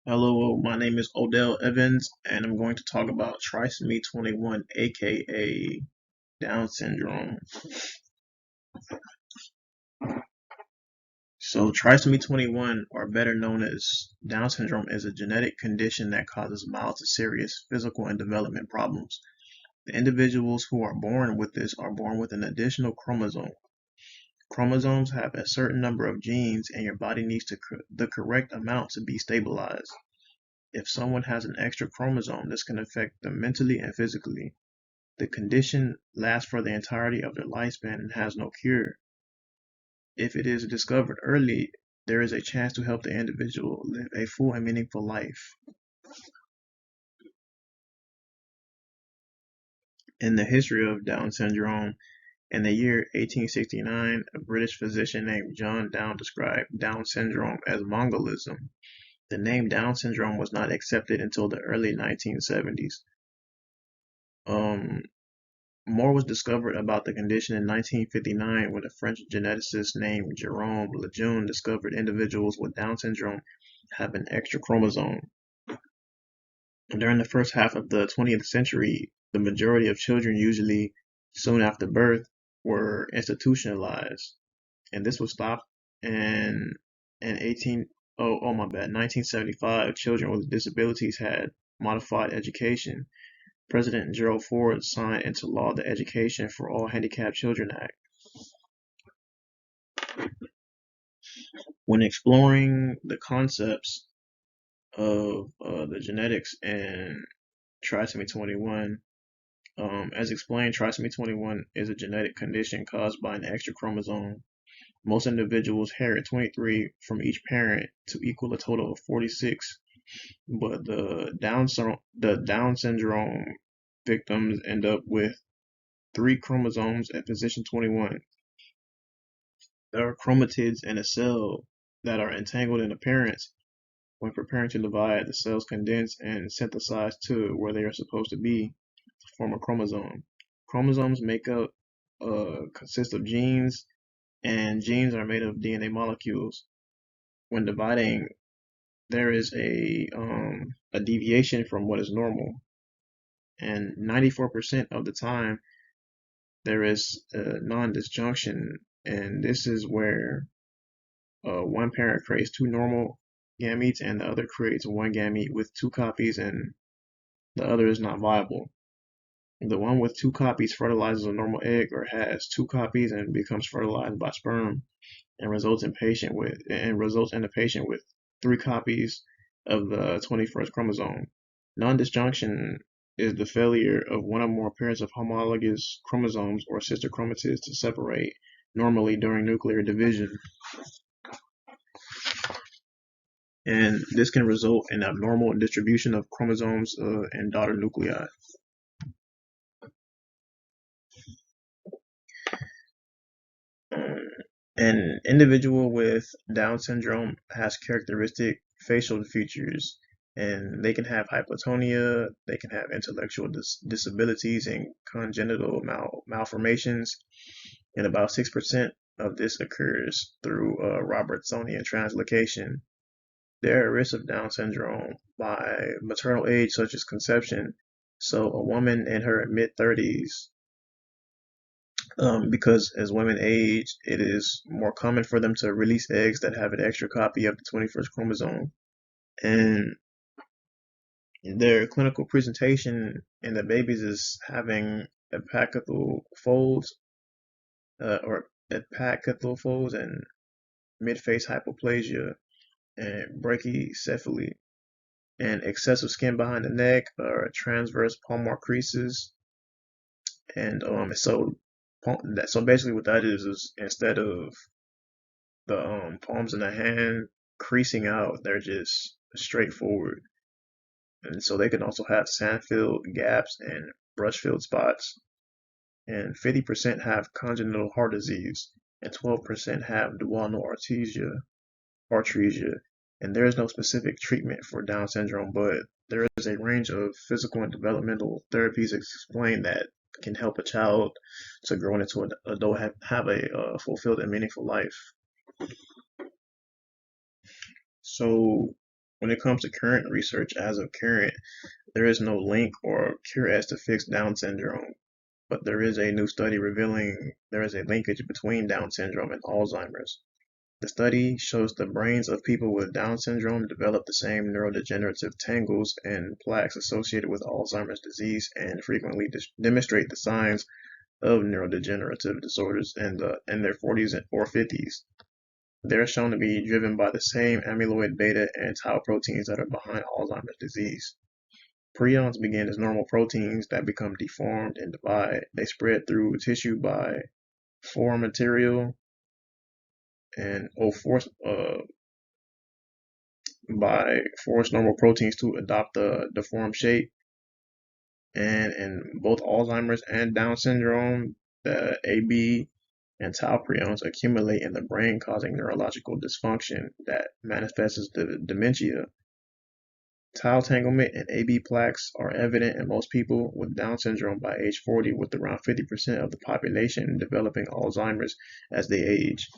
Hello, my name is Odell Evans, and I'm going to talk about Trisomy 21, aka Down syndrome. So, Trisomy 21, or better known as Down syndrome, is a genetic condition that causes mild to serious physical and development problems. The individuals who are born with this are born with an additional chromosome. Chromosomes have a certain number of genes, and your body needs the correct amount to be stabilized. If someone has an extra chromosome, this can affect them mentally and physically. The condition lasts for the entirety of their lifespan and has no cure. If it is discovered early, there is a chance to help the individual live a full and meaningful life. In the history of Down syndrome, in the year 1869, a British physician named John Down described Down syndrome as Mongolism. The name Down syndrome was not accepted until the early 1970s. Um, More was discovered about the condition in 1959 when a French geneticist named Jerome Lejeune discovered individuals with Down syndrome have an extra chromosome. During the first half of the 20th century, the majority of children, usually soon after birth, were institutionalized, and this was stopped in in 1975. Children with disabilities had modified education. President Gerald Ford signed into law the Education for All Handicapped Children Act. When exploring the concepts of the genetics in trisomy 21, as explained, trisomy 21 is a genetic condition caused by an extra chromosome. Most individuals inherit 23 from each parent to equal a total of 46, but the Down syndrome victims end up with 3 chromosomes at position 21. There are chromatids in a cell that are entangled in appearance. When preparing to divide, the cells condense and synthesize to where they are supposed to be to form a chromosome. Chromosomes consist of genes, and genes are made of DNA molecules. When dividing, there is a deviation from what is normal, and 94% of the time there is a non-disjunction, and this is where one parent creates 2 normal gametes and the other creates one gamete with 2 copies, and the other is not viable. The one with 2 copies fertilizes a normal egg or has 2 copies and becomes fertilized by sperm and results in a patient with 3 copies of the 21st chromosome. Non-disjunction is the failure of one or more pairs of homologous chromosomes or sister chromatids to separate normally during nuclear division, and this can result in abnormal distribution of chromosomes and daughter nuclei. Um, an individual with Down syndrome has characteristic facial features, and they can have hypotonia, they can have intellectual disabilities and congenital malformations, and about 6% of this occurs through Robertsonian translocation. There are risks of Down syndrome by maternal age, such as conception. So, a woman in her mid 30s, because as women age, it is more common for them to release eggs that have an extra copy of the 21st chromosome. And their clinical presentation in the babies is having apical folds, or apical folds and mid-face hypoplasia and brachycephaly and excessive skin behind the neck or transverse palmar creases. And so basically what that is instead of the palms in the hand creasing out, they're just straightforward. And so they can also have sand-filled gaps and brush-filled spots. And 50% have congenital heart disease, and 12% have duodenal arteria. And there is no specific treatment for Down syndrome, but there is a range of physical and developmental therapies explained that can help a child to grow into an adult, have a fulfilled and meaningful life. So When it comes to current research, as of current, there is no link or cure as to fix Down syndrome, but there is a new study revealing there is a linkage between Down syndrome and Alzheimer's. The study shows the brains of people with Down syndrome develop the same neurodegenerative tangles and plaques associated with Alzheimer's disease and frequently demonstrate the signs of neurodegenerative disorders in their 40s or 50s. They're shown to be driven by the same amyloid beta and tau proteins that are behind Alzheimer's disease. Prions begin as normal proteins that become deformed and divide. They spread through tissue by foreign material and force normal proteins to adopt the deformed shape. And in both Alzheimer's and Down syndrome, the AB and tau prions accumulate in the brain, causing neurological dysfunction that manifests as dementia. Tau tanglement and AB plaques are evident in most people with Down syndrome by age 40, with around 50% of the population developing Alzheimer's as they age.